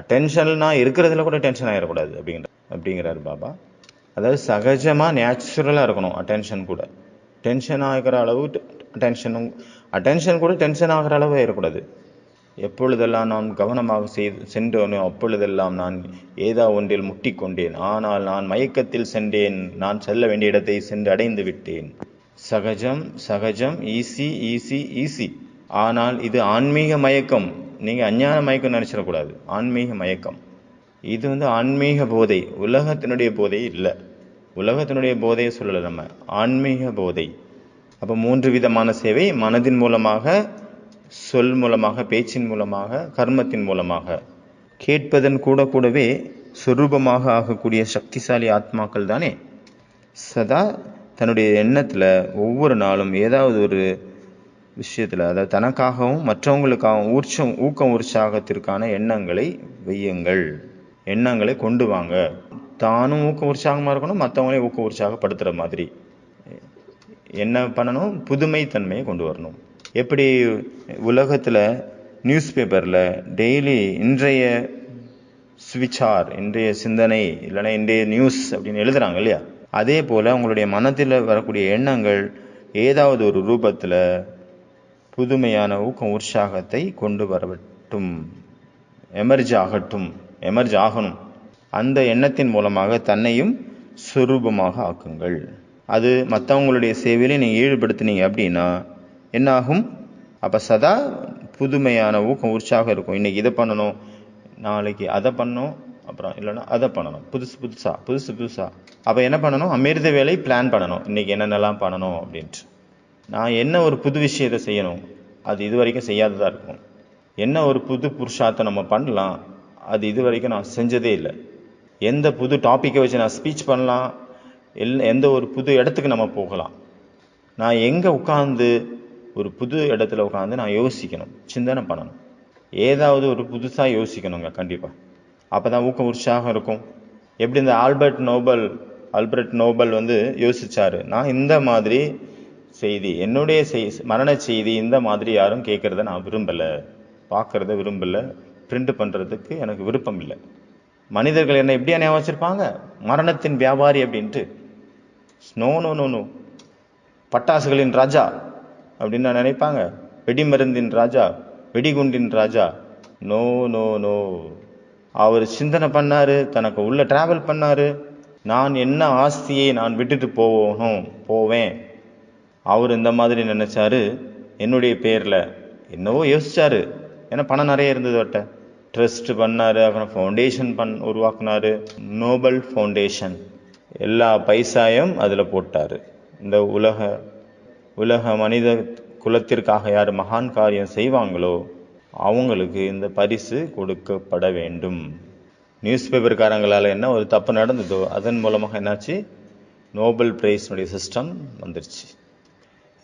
B: அட்டென்ஷன்னா இருக்கிறதுல கூட டென்ஷன் ஆகிடக்கூடாது அப்படிங்கிறார் பாபா. அதாவது சகஜமாக நேச்சுரலாக இருக்கணும். அட்டென்ஷன் கூட டென்ஷன் ஆகிற அளவு அட்டென்ஷன் கூட டென்ஷன் ஆகிற அளவு ஆகிடக்கூடாது. எப்பொழுதெல்லாம் நான் கவனமாக சென்றேனோ அப்பொழுதெல்லாம் நான் ஏதா ஒன்றில் முட்டிக்கொண்டேன். ஆனால் நான் மயக்கத்தில் சென்றேன். நான் செல்ல வேண்டிய இடத்தை சென்று அடைந்து விட்டேன். சகஜம், ஈஸி. ஆனால் இது ஆன்மீக மயக்கம். நீங்கள் அஞ்ஞான மயக்கம் நினச்சிடக்கூடாது. ஆன்மீக மயக்கம். இது ஆன்மீக போதை, உலகத்தினுடைய போதை இல்லை. உலகத்தினுடைய போதையை சொல்லலை நம்ம, ஆன்மீக போதை. அப்போ 3 விதமான சேவை: மனதின் மூலமாக, சொல் மூலமாக, பேச்சின் மூலமாக, கர்மத்தின் மூலமாக. கேட்பதன் கூடவே சொரூபமாக ஆகக்கூடிய சக்திசாலி ஆத்மாக்கள் தானே சதா தன்னுடைய எண்ணத்தில் ஒவ்வொரு நாளும் ஏதாவது ஒரு விஷயத்தில், அதாவது தனக்காகவும் மற்றவங்களுக்காகவும் ஊக்கம் உற்சாகத்திற்கான எண்ணங்களை வையுங்கள். எண்ணங்களை கொண்டு வாங்க. தானும் ஊக்க உற்சாகமாக இருக்கணும், மற்றவங்களையும் ஊக்க உற்சாகப்படுத்துகிற மாதிரி என்ன பண்ணணும்? புதுமைத்தன்மையை கொண்டு வரணும். எப்படி உலகத்தில் நியூஸ் பேப்பரில் டெய்லி இன்றைய சுவிச்சார், இன்றைய சிந்தனை, இல்லைன்னா இன்றைய நியூஸ் அப்படின்னு எழுதுகிறாங்க இல்லையா? அதே போல் உங்களுடைய மனத்தில் வரக்கூடிய எண்ணங்கள் ஏதாவது ஒரு ரூபத்தில் புதுமையான ஊக்கம் உற்சாகத்தை கொண்டு வரட்டும், எமர்ஜ் ஆகணும். அந்த எண்ணத்தின் மூலமாக தன்னையும் சுரூபமாக ஆக்குங்கள். அது மற்றவங்களுடைய சேவையிலே நீங்கள் ஈடுபடுத்தினீங்க அப்படின்னா என்ன ஆகும்? அப்போ சதா புதுமையான ஊக்கம் உற்சாகம் இருக்கும். இன்றைக்கி இதை பண்ணணும், நாளைக்கு அதை பண்ணணும், அப்புறம் இல்லைன்னா அதை பண்ணணும், புதுசாக. அப்போ என்ன பண்ணணும்? அமிர்த வேலை பிளான் பண்ணணும். இன்றைக்கி என்னென்னலாம் பண்ணணும் அப்படின்ட்டு. நான் என்ன ஒரு புது விஷயத்தை செய்யணும், அது இது வரைக்கும் செய்யாததாக இருக்கும். என்ன ஒரு புது புருஷார்த்தம் நம்ம பண்ணலாம், அது இது வரைக்கும் நான் செஞ்சதே இல்லை. எந்த புது டாப்பிக்கை வச்சு நான் ஸ்பீச் பண்ணலாம், எந்த ஒரு புது இடத்துக்கு நம்ம போகலாம். நான் எங்கே உட்காந்து ஒரு புது இடத்துல உட்காந்து நான் யோசிக்கணும், சிந்தனை பண்ணணும். ஏதாவது ஒரு புதுசாக யோசிக்கணுங்க கண்டிப்பாக. அப்போ தான் ஊக்கம் உற்சாகம் இருக்கும். எப்படி இந்த ஆல்பர்ட் நோபல் யோசிச்சாரு, நான் இந்த மாதிரி செய்தி, என்னுடைய மரண செய்தி இந்த மாதிரி யாரும் கேட்குறத நான் விரும்பலை, பார்க்குறத விரும்பலை, பிரிண்ட் பண்ணுறதுக்கு எனக்கு விருப்பம் இல்லை. மனிதர்கள் என்ன எப்படியா ஞாபகம் வச்சுருப்பாங்க? மரணத்தின் வியாபாரி அப்படின்ட்டு. நோ, பட்டாசுகளின் ராஜா அப்படின்னு நான் நினைப்பாங்க. வெடிமருந்தின் ராஜா, வெடிகுண்டின் ராஜா. No no no. அவர் சிந்தனை பண்ணாரு, தனக்கு உள்ள டிராவல் பண்ணாரு. நான் என்ன ஆஸ்தியை நான் விட்டுட்டு போவேன். அவர் இந்த மாதிரி நினைச்சாரு. என்னுடைய பேர்ல என்னவோ யோசிச்சாரு. ஏன்னா பணம் நிறைய இருந்தது அவர்கிட்ட. ட்ரஸ்ட் பண்ணாரு, அப்புறம் ஃபவுண்டேஷன் உருவாக்குனாரு, நோபல் ஃபவுண்டேஷன். எல்லா பைசாயும் அதில் போட்டாரு. இந்த உலக மனித குலத்திற்காக யார் மகான் காரியம் செய்வாங்களோ அவங்களுக்கு இந்த பரிசு கொடுக்கப்பட வேண்டும். நியூஸ் பேப்பர்காரங்களால் என்ன ஒரு தப்பு நடந்ததோ அதன் மூலமாக என்னாச்சு, நோபல் பிரைஸ்னுடைய சிஸ்டம் வந்துருச்சு.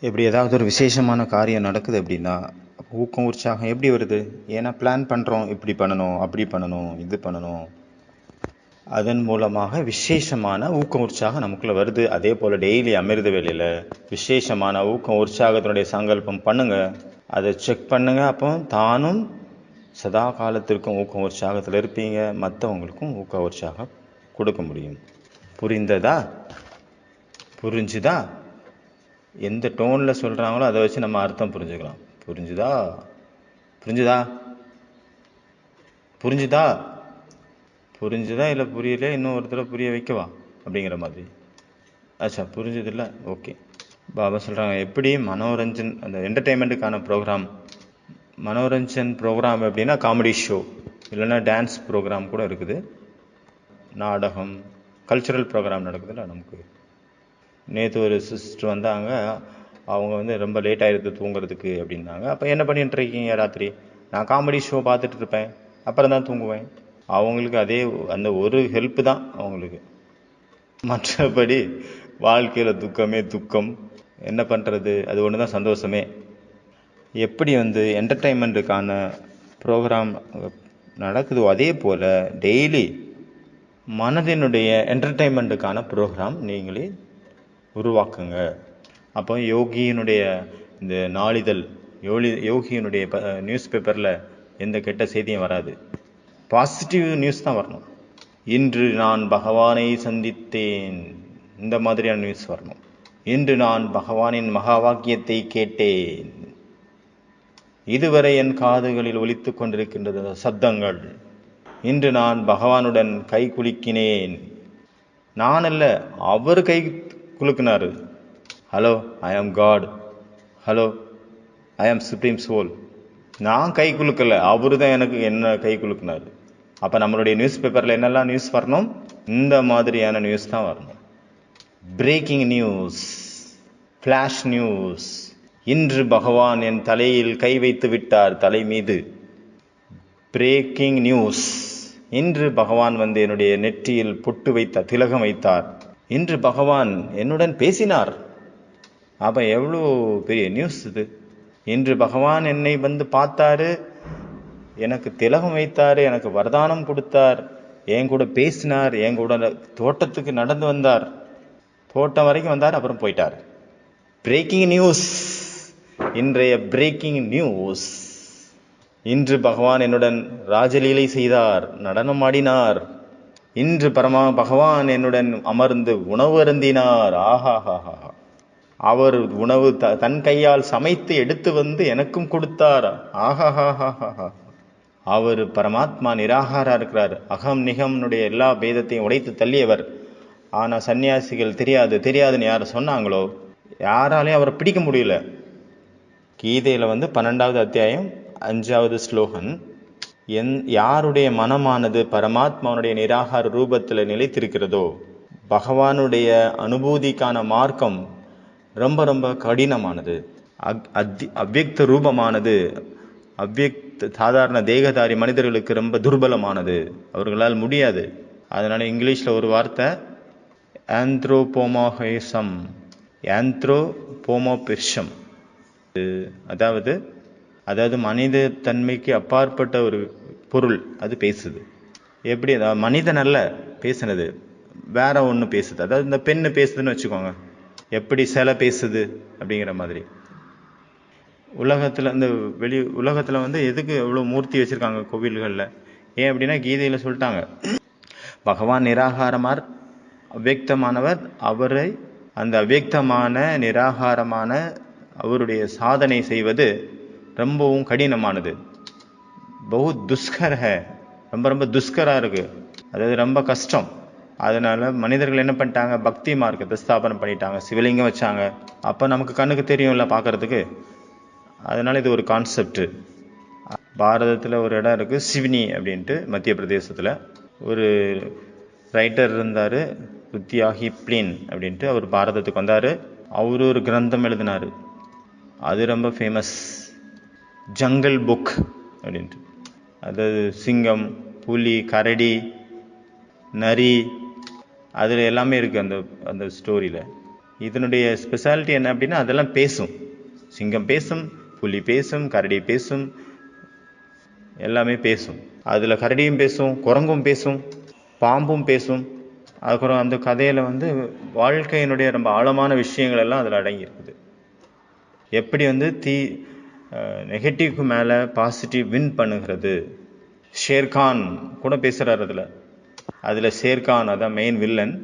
B: இப்படி ஏதாவது ஒரு விசேஷமான காரியம் நடக்குது அப்படின்னா ஊக்கம் உற்சாகம் எப்படி வருது? ஏன்னா பிளான் பண்ணுறோம், இப்படி பண்ணணும், அப்படி பண்ணணும், இது பண்ணணும். அதன் மூலமாக விசேஷமான ஊக்கம் உற்சாகம் நமக்குள்ள வருது. அதே போல் டெய்லி அமிர்த வேலையில் விசேஷமான ஊக்கம் உற்சாகத்தினுடைய சங்கல்பம் பண்ணுங்க, அதை செக் பண்ணுங்க. அப்போ தானும் சதா காலத்திற்கும் ஊக்கம் உற்சாகத்தில் இருப்பீங்க, மற்றவங்களுக்கும் ஊக்க உற்சாகம் கொடுக்க முடியும். புரிஞ்சுதா? எந்த டோனில் சொல்கிறாங்களோ அதை வச்சு நம்ம அர்த்தம் புரிஞ்சுக்கலாம். புரிஞ்சுதா இல்லை புரியல, இன்னும் ஒருத்தர் புரிய வைக்கவா அப்படிங்கிற மாதிரி. ஆச்சா, புரிஞ்சதில்ல, ஓகே. பாபா சொல்கிறாங்க எப்படி மனோரஞ்சன், அந்த என்டர்டெயின்மெண்ட்டுக்கான ப்ரோக்ராம். மனோரஞ்சன் ப்ரோக்ராம் எப்படின்னா காமெடி ஷோ, இல்லைன்னா டான்ஸ் ப்ரோக்ராம் கூட இருக்குது, நாடகம், கல்ச்சுரல் ப்ரோக்ராம் நடக்குதுல்ல. நமக்கு நேற்று ஒரு சிஸ்டர் வந்தாங்க, அவங்க ரொம்ப லேட் ஆகிடுது தூங்குறதுக்கு அப்படின்னாங்க. அப்போ என்ன பண்ணிட்டு இருக்கீங்க ராத்திரி? நான் காமெடி ஷோ பார்த்துட்டு இருப்பேன், அப்புறம் தான் தூங்குவேன். அவங்களுக்கு அந்த ஒரு ஹெல்ப் தான் அவங்களுக்கு. மற்றபடி வாழ்க்கையில் துக்கமே துக்கம். என்ன பண்ணுறது, அது ஒன்று தான் சந்தோஷமே. எப்படி என்டர்டெயின்மெண்ட்டுக்கான ப்ரோக்ராம் நடக்குதோ அதே போல் டெய்லி மனதினுடைய என்டர்டெயின்மெண்ட்டுக்கான ப்ரோக்ராம் நீங்களே உருவாக்குங்க. அப்போ யோகியினுடைய இந்த நாளிதழ், யோகியினுடைய நியூஸ் பேப்பரில் எந்த கெட்ட செய்தியும் வராது, பாசிட்டிவ் நியூஸ் தான் வரணும். இன்று நான் பகவானை சந்தித்தேன், இந்த மாதிரியான நியூஸ் வரணும். இன்று நான் பகவானின் மகா வாக்கியத்தை கேட்டேன், இதுவரை என் காதுகளில் ஒலித்து கொண்டிருக்கின்றது சப்தங்கள். இன்று நான் பகவானுடன் கை குலுக்கினேன். நான் அல்ல, அவர் கை குலுக்கினாரு. ஹலோ, ஐ ஆம் காட். ஹலோ, ஐ ஆம் சுப்ரீம் சோல். நான் கை குலுக்கல, அவரு தான் எனக்கு என்ன கை குலுக்கினாரு. அப்போ நம்மளுடைய நியூஸ் பேப்பரில் என்னெல்லாம் நியூஸ் வரணும்? இந்த மாதிரியான நியூஸ் தான் வரணும். Breaking news, flash news. இன்று பகவான் என் தலையில் கை வைத்து விட்டார், தலை மீது. Breaking news. இன்று பகவான் என்னுடைய நெற்றியில் பொட்டு வைத்தார், திலகம் வைத்தார். இன்று பகவான் என்னுடன் பேசினார். அப்போ எவ்வளோ பெரிய நியூஸ் இது. இன்று பகவான் என்னை பார்த்தாரு, எனக்கு திலகம் வைத்தார், எனக்கு வரதானம் கொடுத்தார், என் கூட பேசினார், என் கூட தோட்டத்துக்கு நடந்து வந்தார், தோட்டம் வரைக்கும் வந்தார், அப்புறம் போயிட்டார். Breaking news. இன்றைய பிரேக்கிங் நியூஸ். இன்று பகவான் என்னுடன் ராஜலீலை செய்தார், நடனம் ஆடினார். இன்று பகவான் என்னுடன் அமர்ந்து உணவு அருந்தினார். ஆஹாஹாஹா. அவர் உணவு தன் கையால் சமைத்து எடுத்து எனக்கும் கொடுத்தார். ஆஹாஹாஹா. அவர் பரமாத்மா நிராகாரா இருக்கிறார். அகம் நிகம்னுடைய எல்லா பேதத்தையும் உடைத்து தள்ளியவர். ஆனால் சன்னியாசிகள் தெரியாதுன்னு யார் சொன்னாங்களோ யாராலையும் அவரை பிடிக்க முடியல. கீதையில் 12வது அத்தியாயம் 5வது ஸ்லோகன், யாருடைய மனமானது பரமாத்மாவுடைய நிராகார ரூபத்தில் நிலைத்திருக்கிறதோ, பகவானுடைய அனுபூதிக்கான மார்க்கம் ரொம்ப ரொம்ப கடினமானது, அவ்யக்த ரூபமானது, சாதாரண தேகதாரி மனிதர்களுக்கு ரொம்ப துர்பலமானது, அவர்களால் முடியாது. அதனால இங்கிலீஷில் ஒரு வார்த்தை ஆந்த்ரோபோமோஹிசம், ஆந்த்ரோபோமோபிர்ஷம், அதாவது மனித தன்மைக்கு அப்பாற்பட்ட ஒரு பொருள் அது பேசுது. எப்படி மனிதன் அல்ல பேசுனது, வேற ஒன்று பேசுது. அதாவது இந்த பெண்ணு பேசுதுன்னு வச்சுக்கோங்க, எப்படி சிலை பேசுது அப்படிங்கிற மாதிரி. உலகத்தில் உலகத்தில் எதுக்கு எவ்வளோ மூர்த்தி வச்சுருக்காங்க கோவில்களில்? ஏன் அப்படின்னா கீதையில் சொல்லிட்டாங்க, பகவான் நிராகாரமார், அவ்யக்தமானவர். அவரை அந்த அவ்யக்தமான நிராகாரமான அவருடைய சாதனை செய்வது ரொம்பவும் கடினமானது. பகுத் துஷ்கர் ஹை, ரொம்ப ரொம்ப துஷ்கரா இருக்கு, அதாவது ரொம்ப கஷ்டம். அதனால மனிதர்கள் என்ன பண்ணிட்டாங்க, பக்தி மார்க்கத்தை ஸ்தாபனம் பண்ணிட்டாங்க, சிவலிங்கம் வச்சாங்க. அப்போ நமக்கு கண்ணுக்கு தெரியும்ல பார்க்கறதுக்கு. அதனால இது ஒரு கான்செப்ட். பாரதத்தில் ஒரு இடம் இருக்குது சிவனி அப்படின்ட்டு, மத்திய பிரதேசத்தில். ஒரு ரைட்டர் இருந்தார் ருத்யாஹி பிளின் அப்படின்ட்டு, அவர் பாரதத்துக்கு வந்தார். அவரு ஒரு கிரந்தம் எழுதினார், அது ரொம்ப ஃபேமஸ், ஜங்கல் புக் அப்படின்ட்டு. அதாவது சிங்கம், புலி, கரடி, நரி, அதில் எல்லாமே இருக்குது அந்த அந்த ஸ்டோரியில். இதனுடைய ஸ்பெஷாலிட்டி என்ன அப்படின்னா, அதெல்லாம் பேசும். சிங்கம் பேசும், புலி பேசும், கரடி பேசும், எல்லாமே பேசும். அதில் கரடியும் பேசும், குரங்கும் பேசும், பாம்பும் பேசும். அதுக்கப்புறம் அந்த கதையில் வாழ்க்கையினுடைய ரொம்ப ஆழமான விஷயங்கள் எல்லாம் அதில் அடங்கியிருக்குது. எப்படி நெகட்டிவ்க்கு மேலே பாசிட்டிவ் வின் பண்ணுகிறது. ஷேர்கான் கூட பேசுகிறார் அதில் ஷேர்கான் அதான் மெயின் வில்லன்.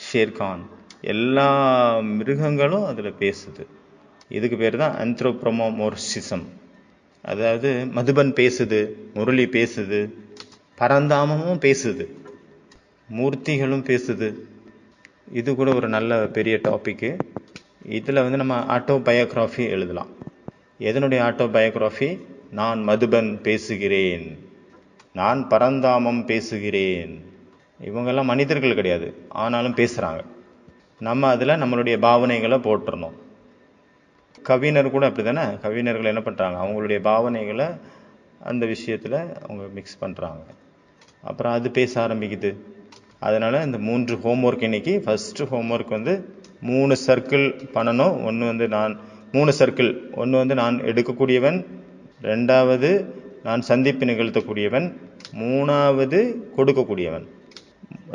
B: ஷேர்கான் எல்லா மிருகங்களும் அதில் பேசுது. இதுக்கு பேர் தான் ஆந்த்ரோப்ரோமோர்சிசம். அதாவது மதுபன் பேசுது, முரளி பேசுது, பரந்தாமமும் பேசுது, மூர்த்திகளும் பேசுது. இது கூட ஒரு நல்ல பெரிய டாப்பிக்கு. இதில் நம்ம ஆட்டோபயோகிராஃபி எழுதலாம். எதனுடைய ஆட்டோபயோகிராஃபி? நான் மதுபன் பேசுகிறேன், நான் பரந்தாமம் பேசுகிறேன். இவங்கெல்லாம் மனிதர்கள் கிடையாது, ஆனாலும் பேசுகிறாங்க. நம்ம அதில் நம்மளுடைய பாவனைகளை போட்டுறணும். கவிஞர் கூட அப்படி தானே. கவிஞர்கள் என்ன பண்ணுறாங்க, அவங்களுடைய பாவனைகளை அந்த விஷயத்தில் அவங்க மிக்ஸ் பண்ணுறாங்க. அப்புறம் அது பேச ஆரம்பிக்குது. அதனால் இந்த 3 ஹோம்ஒர்க் இன்னைக்கு. ஃபஸ்ட்டு ஹோம்ஒர்க் 3 சர்க்கிள் பண்ணணும். ஒன்று நான் 3 சர்க்கிள். ஒன்று நான் எடுக்கக்கூடியவன், 2வது நான் சந்திப்பு நிகழ்த்தக்கூடியவன், 3வது கொடுக்கக்கூடியவன்.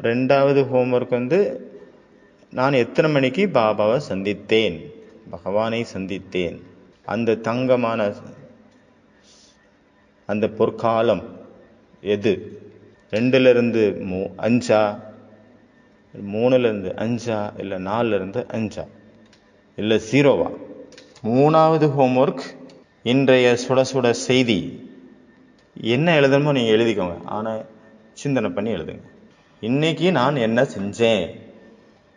B: 2வது ஹோம்ஒர்க் நான் எத்தனை மணிக்கு பாபாவை சந்தித்தேன், பகவானை சந்தித்தேன். அந்த தங்கமான அந்த பொற்காலம் எது? 2லிருந்து 5, 3லிருந்து 5, இல்லை 4லிருந்து 5, இல்லை 0வா? 3வது ஹோம்ஒர்க் இன்றைய சுட சுட செய்தி. என்ன எழுதணுமோ நீங்கள் எழுதிக்கோங்க, ஆனால் சிந்தனை பண்ணி எழுதுங்க. இன்னைக்கு நான் என்ன செஞ்சேன்.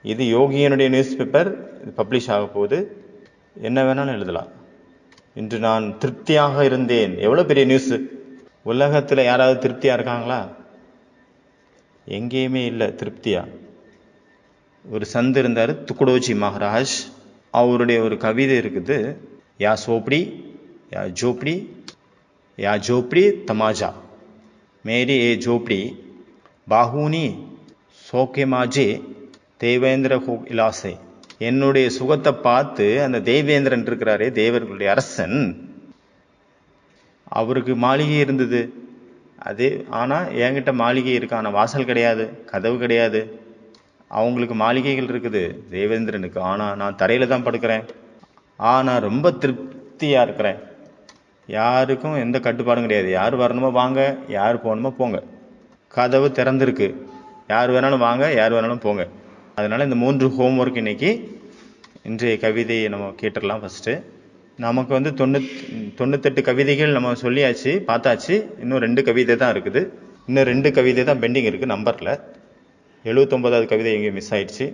B: இது யோகியனுடைய நியூஸ் பேப்பர், பப்ளிஷ் ஆக போகுது. என்ன வேணாலும் எழுதலாம். இன்று நான் திருப்தியாக இருந்தேன். எவ்வளோ பெரிய நியூஸு. உலகத்தில் யாராவது திருப்தியாக இருக்காங்களா? எங்கேயுமே இல்லை திருப்தியா. ஒரு சந்து இருந்தார், துக்குடோஜி மகாராஜ். அவருடைய ஒரு கவிதை இருக்குது, யா சோப்டி யா ஜோப்டி யா ஜோப்டி தமாஜா மேரி ஏ ஜோப்டி பாஹூனி சோகே மாஜே தேவேந்திர ஹோ இலாசே. என்னுடைய சுகத்தை பார்த்து அந்த தேவேந்திரன் இருக்கிறாரே, தேவர்களுடைய அரசன், அவருக்கு மாளிகை இருந்தது. அது ஆனால் என்கிட்ட மாளிகை இருக்கு, ஆனால் வாசல் கிடையாது, கதவு கிடையாது. அவங்களுக்கு மாளிகைகள் இருக்குது தேவேந்திரனுக்கு, ஆனால் நான் தரையில் தான் படுக்கிறேன். ஆனால் ரொம்ப திருப்தியாக இருக்கிறேன். யாருக்கும் எந்த கட்டுப்பாடும் கிடையாது. யார் வரணுமோ வாங்க, யார் போகணுமோ போங்க. கதவு திறந்துருக்கு, யார் வேணாலும் வாங்க, யார் வேணாலும் போங்க. அதனால் இந்த 3 ஹோம்ஒர்க் இன்னைக்கு. இன்றைய கவிதையை நம்ம கேட்டுடலாம். ஃபஸ்ட்டு நமக்கு 98 கவிதைகள் நம்ம சொல்லியாச்சு, பார்த்தாச்சு. இன்னும் 2 கவிதை தான் இருக்குது. இன்னும் 2 கவிதை தான் பெண்டிங் இருக்குது நம்பரில். 79வது கவிதை எங்கே மிஸ் ஆயிடுச்சு.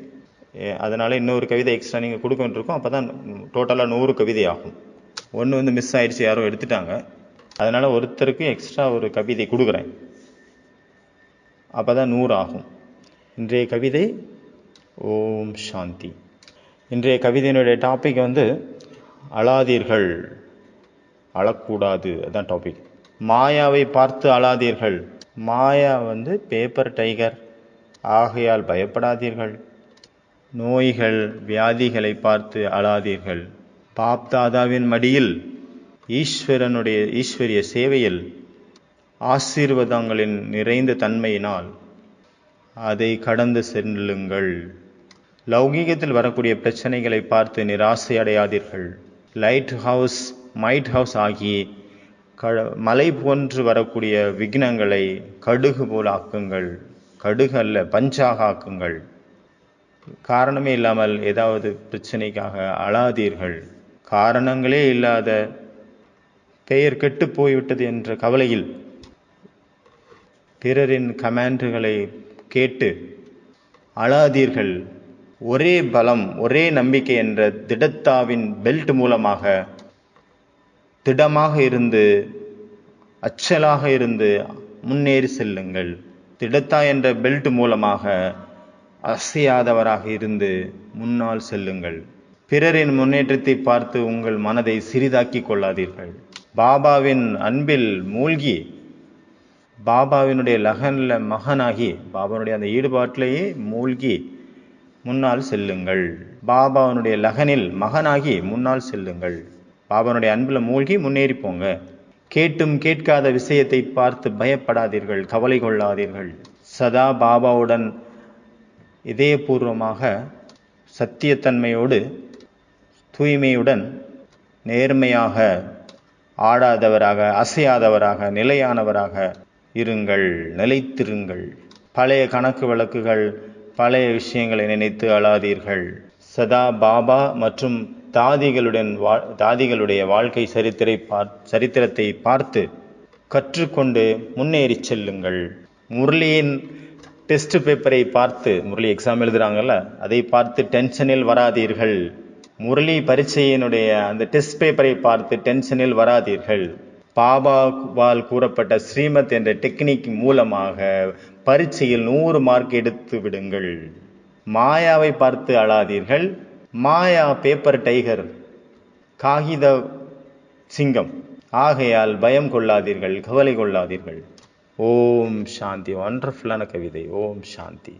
B: அதனால் இன்னொரு கவிதை எக்ஸ்ட்ரா நீங்கள் கொடுக்க வேண்டியிருக்கும். அப்போ தான் டோட்டலாக 100 கவிதை ஆகும். ஒன்று மிஸ் ஆயிடுச்சு, யாரோ எடுத்துட்டாங்க. அதனால் ஒருத்தருக்கு எக்ஸ்ட்ரா ஒரு கவிதை கொடுக்குறேன், அப்போ தான் 100 ஆகும். இன்றைய கவிதை ஓம் சாந்தி. இன்றைய கவிதையினுடைய டாபிக் அழாதீர்கள், அழக்கூடாது, அதுதான் டாபிக். மாயாவை பார்த்து அழாதீர்கள். மாயா பேப்பர் டைகர், ஆகையால் பயப்படாதீர்கள். நோய்கள் வியாதிகளை பார்த்து அழாதீர்கள். பாப் தாதாவின் மடியில் ஈஸ்வரிய சேவையில் ஆசீர்வாதங்களின் நிறைந்த தன்மையினால் அதை கடந்து செல்லுங்கள். லௌகீகத்தில் வரக்கூடிய பிரச்சனைகளை பார்த்து நிராசை அடையாதீர்கள். லைட் ஹவுஸ், மைட் ஹவுஸ் ஆகிய மலை போன்று வரக்கூடிய விக்னங்களை கடுகு போல் ஆக்குங்கள். கடுகு அல்ல, பஞ்சாக ஆக்குங்கள். காரணமே இல்லாமல் ஏதாவது பிரச்சனைக்காக அழாதீர்கள். காரணங்களே இல்லாத பெயர் கெட்டு போய்விட்டது என்ற கவலையில் பிறரின் கமெண்ட்களை கேட்டு அழாதீர்கள். ஒரே பலம், ஒரே நம்பிக்கை என்ற திடத்தாவின் பெல்ட் மூலமாக திடமாக இருந்து, அச்சலாக இருந்து முன்னேறி செல்லுங்கள். திடத்தா என்ற பெல்ட் மூலமாக அசையாதவராக இருந்து முன்னால் செல்லுங்கள். பிறரின் முன்னேற்றத்தை பார்த்து உங்கள் மனதை சிறிதாக்கி கொள்ளாதீர்கள். பாபாவின் அன்பில் மூழ்கி, பாபாவினுடைய லகன்ல மகனாகி, பாபாவுடைய அந்த ஈடுபாட்டிலேயே மூழ்கி முன்னால் செல்லுங்கள். பாபாவினுடைய லகனில் மகனாகி முன்னால் செல்லுங்கள். பாபாவுடைய அன்பில் மூழ்கி முன்னேறி போங்க. கேட்டும் கேட்காத விஷயத்தை பார்த்து பயப்படாதீர்கள், கவலை கொள்ளாதீர்கள். சதா பாபாவுடன் இதயபூர்வமாக, சத்தியத்தன்மையோடு, தூய்மையுடன், நேர்மையாக, ஆடாதவராக, அசையாதவராக, நிலையானவராக இருங்கள், நிலைத்திருங்கள். பழைய கணக்கு வழக்குகள், பழைய விஷயங்களை நினைத்து அழாதீர்கள். சதா பாபா மற்றும் தாதிகளுடைய வாழ்க்கை சரித்திரத்தை பார்த்து கற்றுக்கொண்டு முன்னேறி செல்லுங்கள். முரளியின் டெஸ்ட் பேப்பரை பார்த்து, முரளி எக்ஸாம் எழுதுறாங்கல்ல, அதை பார்த்து டென்ஷனில் வராதீர்கள். முரளி பரீட்சையினுடைய அந்த டெஸ்ட் பேப்பரை பார்த்து டென்ஷனில் வராதீர்கள். பாபாவால் கூறப்பட்ட ஸ்ரீமத் என்ற டெக்னிக் மூலமாக பரீட்சையில் 100 மார்க் எடுத்து விடுங்கள். மாயாவை பார்த்து அழாதீர்கள். மாயா பேப்பர் டைகர், காகித சிங்கம். ஆகையால் பயம் கொள்ளாதீர்கள், கவலை கொள்ளாதீர்கள். ஓம் சாந்தி. வண்டர்ஃபுல்லான கவிதை. ஓம் சாந்தி.